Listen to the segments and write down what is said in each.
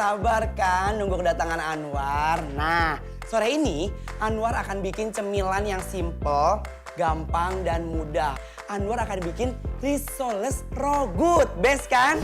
sabar kan nunggu kedatangan Anwar. Nah, sore ini Anwar akan bikin cemilan yang simple, gampang dan mudah. Anwar akan bikin risoles rogut. Best kan?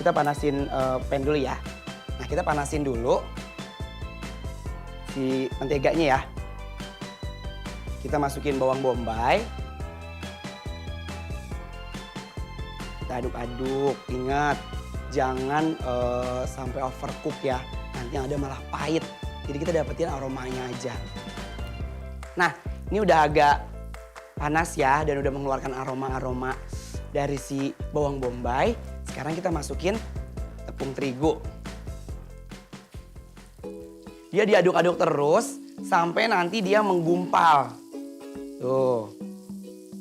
Kita panasin pan dulu ya. Nah, kita panasin dulu si menteganya ya. Kita masukin bawang bombay. Kita aduk-aduk. Ingat, jangan sampai overcook ya. Nanti yang ada malah pahit. Jadi kita dapetin aromanya aja. Nah, ini udah agak panas ya dan udah mengeluarkan aroma-aroma dari si bawang bombay. Sekarang kita masukin tepung terigu. Dia diaduk-aduk terus sampai nanti dia menggumpal. Tuh.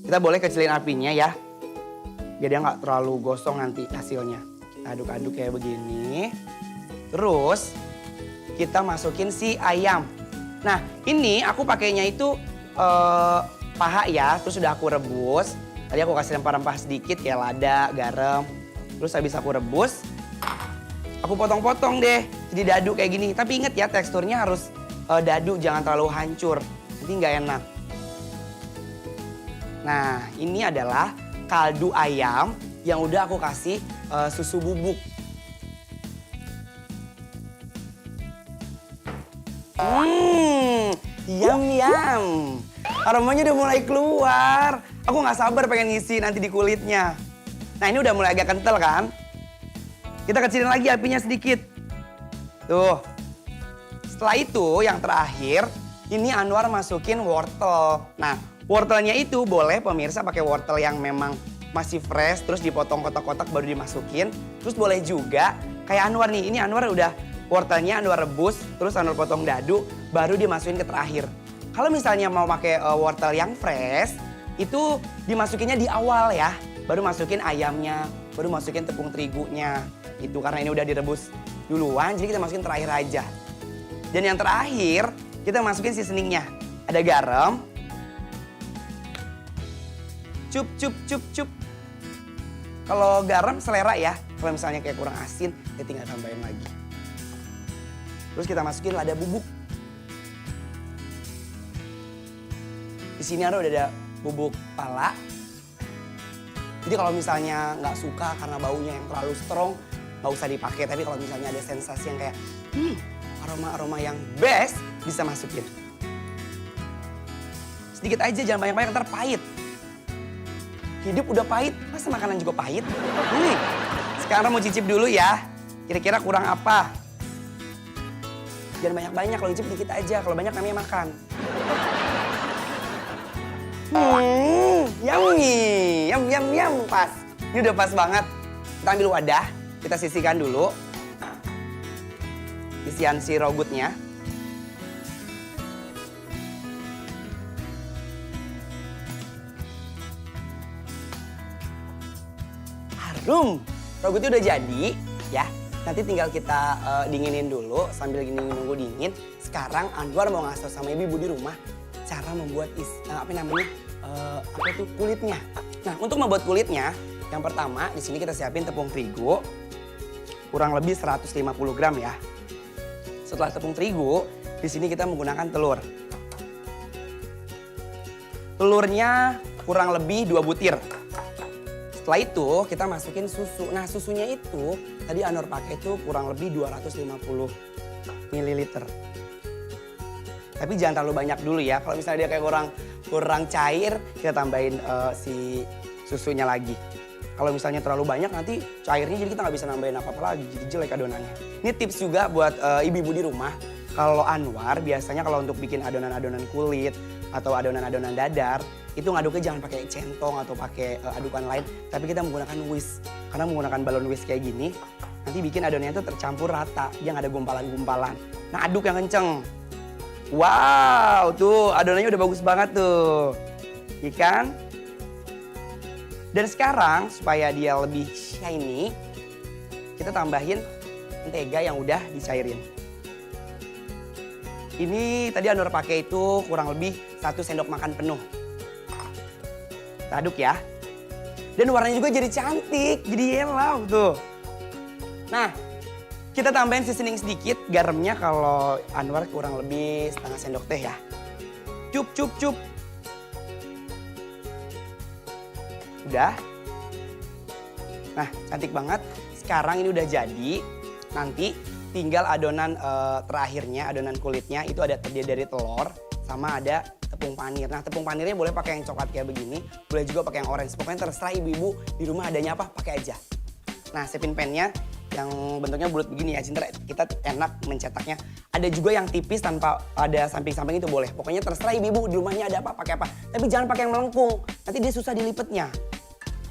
Kita boleh kecilin apinya ya. Biar dia nggak terlalu gosong nanti hasilnya. Kita aduk-aduk kayak begini. Terus kita masukin si ayam. Nah, ini aku pakainya itu paha ya. Terus udah aku rebus. Tadi aku kasih rempah-rempah sedikit kayak lada, garam. Terus habis aku rebus, aku potong-potong deh. Jadi dadu kayak gini. Tapi inget ya, teksturnya harus dadu, jangan terlalu hancur. Nanti nggak enak. Nah, ini adalah kaldu ayam yang udah aku kasih susu bubuk. Yum. Aromanya udah mulai keluar. Aku nggak sabar pengen ngisi nanti di kulitnya. Nah, ini udah mulai agak kental kan? Kita kecilin lagi apinya sedikit. Tuh. Setelah itu yang terakhir, ini Anwar masukin wortel. Nah, wortelnya itu boleh pemirsa pakai wortel yang memang masih fresh, terus dipotong kotak-kotak baru dimasukin. Terus boleh juga kayak Anwar nih, ini Anwar udah wortelnya Anwar rebus, terus Anwar potong dadu, baru dimasukin ke terakhir. Kalau misalnya mau pakai wortel yang fresh, itu dimasukinnya di awal ya. Baru masukin ayamnya, baru masukin tepung terigunya. Itu karena ini udah direbus duluan, jadi kita masukin terakhir aja. Dan yang terakhir, kita masukin seasoningnya. Ada garam. Cup. Kalau garam selera ya. Kalau misalnya kayak kurang asin, ya tinggal tambahin lagi. Terus kita masukin lada bubuk. Di sini udah ada bubuk pala. Jadi kalau misalnya nggak suka karena baunya yang terlalu strong, nggak usah dipakai. Tapi kalau misalnya ada sensasi yang kayak aroma-aroma yang best, bisa masukin. Sedikit aja, jangan banyak-banyak, ntar pahit. Hidup udah pahit, masa makanan juga pahit? Sekarang mau cicip dulu ya. Kira-kira kurang apa? Jangan banyak-banyak, kalau cicip dikit aja. Kalau banyak namanya makan. Yummy, yum, pas. Ini udah pas banget. Kita ambil wadah, kita sisihkan dulu isian si rogutnya. Harum, rogutnya udah jadi ya. Nanti tinggal kita dinginin dulu sambil gini nunggu dingin. Sekarang Anwar mau ngasih sama ibu di rumah cara membuat kulitnya. Nah, untuk membuat kulitnya, yang pertama di sini kita siapin tepung terigu kurang lebih 150 gram ya. Setelah tepung terigu, di sini kita menggunakan telur. Telurnya kurang lebih 2 butir. Setelah itu kita masukin susu. Nah, susunya itu tadi Anwar pakai itu kurang lebih 250 ml. Tapi jangan terlalu banyak dulu ya. Kalau misalnya dia kayak kurang cair, kita tambahin si susunya lagi. Kalau misalnya terlalu banyak nanti cairnya jadi kita nggak bisa nambahin apa-apa lagi. Jadi jelek adonannya. Ini tips juga buat ibu-ibu di rumah. Kalau Anwar biasanya kalau untuk bikin adonan-adonan kulit atau adonan-adonan dadar, itu ngaduknya jangan pakai centong atau pakai adukan lain. Tapi kita menggunakan whisk. Karena menggunakan balon whisk kayak gini, nanti bikin adonannya itu tercampur rata. Dia nggak ada gumpalan-gumpalan. Nah, aduk yang kenceng. Wow, tuh adonannya udah bagus banget tuh. Ikan. Dan sekarang supaya dia lebih shiny, kita tambahin mentega yang udah dicairin. Ini tadi Anwar pakai itu kurang lebih 1 sendok makan penuh. Kita aduk ya. Dan warnanya juga jadi cantik, jadi yellow tuh. Nah, kita tambahin seasoning sedikit, garamnya kalau Anwar kurang lebih setengah sendok teh ya. Cup, cup, cup. Udah. Nah, cantik banget. Sekarang ini udah jadi. Nanti tinggal adonan terakhirnya, adonan kulitnya itu ada terdiri dari telur sama ada tepung panir. Nah, tepung panirnya boleh pakai yang coklat kayak begini, boleh juga pakai yang orange. Pokoknya terserah ibu-ibu di rumah adanya apa, pakai aja. Nah, siapin pannya yang bentuknya bulat begini ya, Cinta. Kita enak mencetaknya. Ada juga yang tipis tanpa ada samping-samping itu boleh. Pokoknya terserah ibu-ibu di rumahnya ada apa, pakai apa. Tapi jangan pakai yang melengkung, nanti dia susah dilipetnya.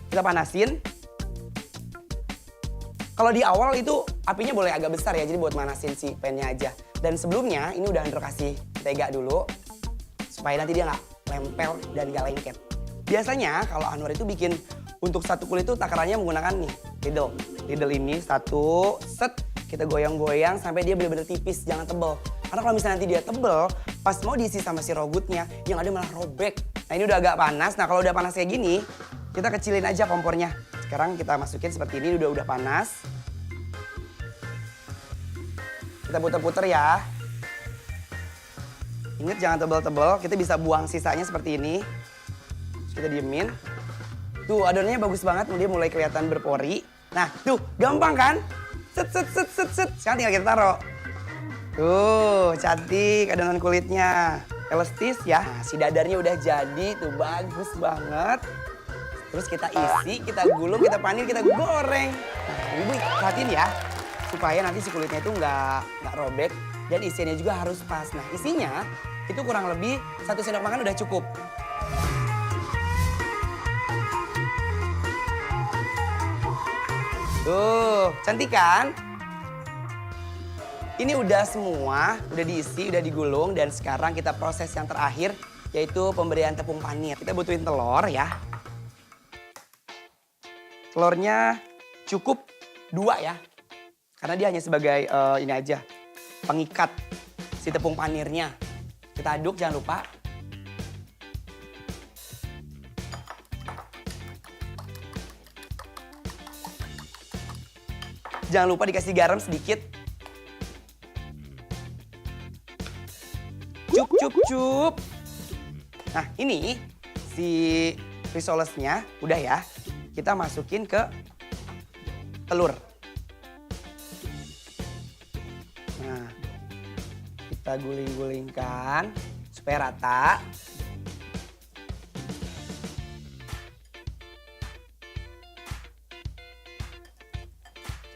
Kita panasin. Kalau di awal itu apinya boleh agak besar ya, jadi buat manasin si pannya aja. Dan sebelumnya ini udah Andrew kasih mentega dulu, supaya nanti dia nggak lempel dan nggak lengket. Biasanya kalau Anwar itu bikin untuk satu kulit itu takarannya menggunakan nih, ladle. Ladle ini satu, set, kita goyang-goyang sampai dia benar-benar tipis, jangan tebel. Karena kalau misalnya nanti dia tebel, pas mau diisi sama si rogutnya, yang ada malah robek. Nah ini udah agak panas, nah kalau udah panas kayak gini, kita kecilin aja kompornya. Sekarang kita masukin seperti ini, udah panas. Kita puter-puter ya. Ingat jangan tebel-tebel, kita bisa buang sisanya seperti ini. Terus kita diemin. Tuh adonannya bagus banget, dia mulai kelihatan berpori. Nah tuh gampang kan? Set, set, set, set, set. Sekarang tinggal kita taruh. Tuh cantik adonan kulitnya. Elastis ya. Nah, si dadarnya udah jadi, tuh bagus banget. Terus kita isi, kita gulung, kita panir, kita goreng. Nah, ibu perhatiin ya, supaya nanti si kulitnya itu nggak robek dan isiannya juga harus pas. Nah isinya itu kurang lebih 1 sendok makan udah cukup. Tuh, cantik kan? Ini udah semua, udah diisi, udah digulung dan sekarang kita proses yang terakhir yaitu pemberian tepung panir. Kita butuhin telur ya. Telurnya cukup 2 ya. Karena dia hanya sebagai ini aja, pengikat si tepung panirnya. Kita aduk jangan lupa. Jangan lupa dikasih garam sedikit. Cup, cup, cup. Nah ini si risolesnya udah ya. Kita masukin ke telur. Nah, kita guling-gulingkan supaya rata.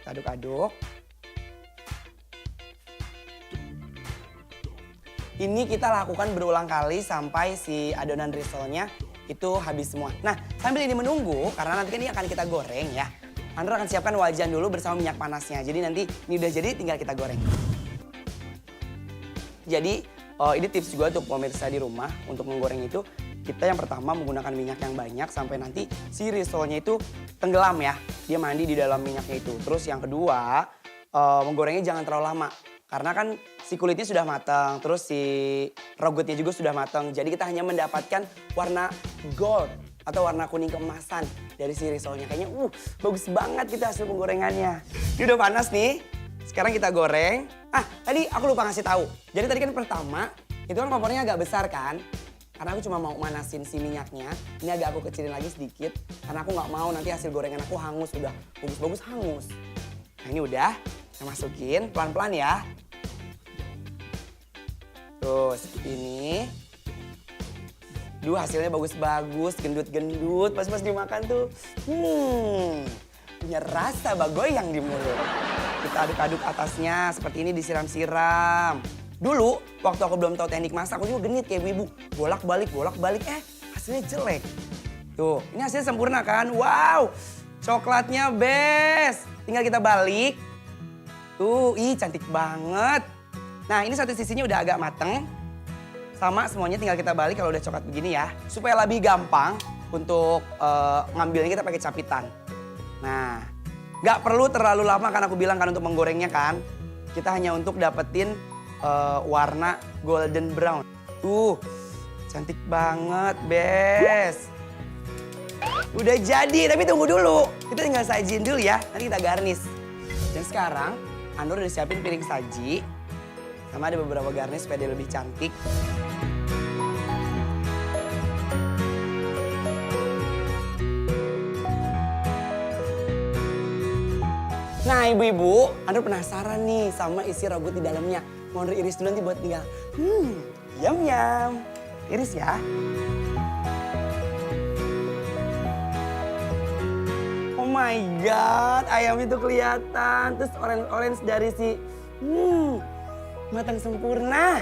Kita aduk-aduk. Ini kita lakukan berulang kali sampai si adonan risolnya itu habis semua. Nah, sambil ini menunggu, karena nanti kan ini akan kita goreng ya. Andra akan siapkan wajan dulu bersama minyak panasnya. Jadi nanti ini udah jadi tinggal kita goreng. Jadi ini tips juga untuk pemirsa di rumah untuk menggoreng itu. Kita yang pertama menggunakan minyak yang banyak sampai nanti si risolnya itu tenggelam ya. Dia mandi di dalam minyaknya itu. Terus yang kedua, menggorengnya jangan terlalu lama. Karena kan si kulitnya sudah matang, terus si rogutnya juga sudah matang. Jadi kita hanya mendapatkan warna gold atau warna kuning keemasan dari si risolnya. Kayaknya bagus banget kita hasil penggorengannya. Ini udah panas nih. Sekarang kita goreng. Tadi aku lupa ngasih tahu. Jadi tadi kan pertama, itu kan kompornya agak besar kan? Karena aku cuma mau manasin si minyaknya. Ini agak aku kecilin lagi sedikit. Karena aku nggak mau nanti hasil gorengan aku hangus. Udah bagus-bagus hangus. Nah ini udah, kita masukin pelan-pelan ya. Tuh seperti ini. Duh hasilnya bagus-bagus, gendut-gendut. Pas-pas dimakan tuh, punya rasa bagoyang di mulut. Kita aduk-aduk atasnya, seperti ini disiram-siram. Dulu, waktu aku belum tahu teknik masak, aku juga genit kayak ibu. Bolak-balik, hasilnya jelek. Tuh, ini hasilnya sempurna kan? Wow, coklatnya best. Tinggal kita balik. Tuh, cantik banget. Nah, ini satu sisinya udah agak mateng. Sama semuanya tinggal kita balik kalau udah coklat begini ya. Supaya lebih gampang untuk ngambilnya kita pakai capitan. Nah, nggak perlu terlalu lama kan aku bilang kan untuk menggorengnya kan. Kita hanya untuk dapetin warna golden brown. Cantik banget, Bes. Udah jadi, tapi tunggu dulu. Kita tinggal sajiin dulu ya, nanti kita garnish. Dan sekarang, Anur udah siapin piring saji. Sama ada beberapa garnish supaya dia lebih cantik. Nah ibu-ibu, Anur penasaran nih sama isi robot di dalamnya. Mau Anur iris dulu nanti buat tinggal. Yum. Iris ya. Oh my god, ayam itu kelihatan. Terus orange dari si matang sempurna.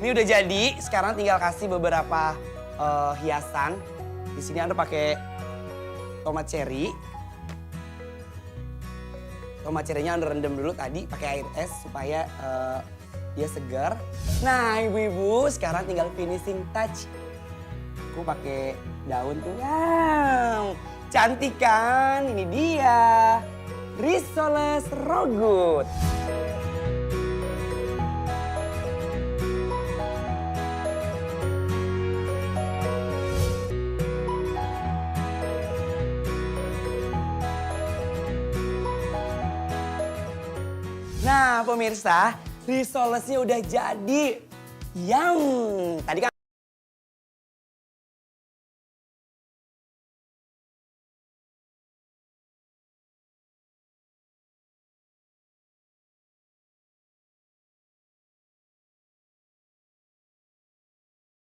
Ini udah jadi. Sekarang tinggal kasih beberapa hiasan. Di sini Anda pakai tomat cherry. Tomat cherry-nya Anda rendam dulu tadi pakai air es supaya dia segar. Nah ibu-ibu sekarang tinggal finishing touch. Aku pakai daun tuh. Wow, cantik kan? Ini dia. Risoles raw good. Nah pemirsa, risolesnya udah jadi. Yum. Tadi kan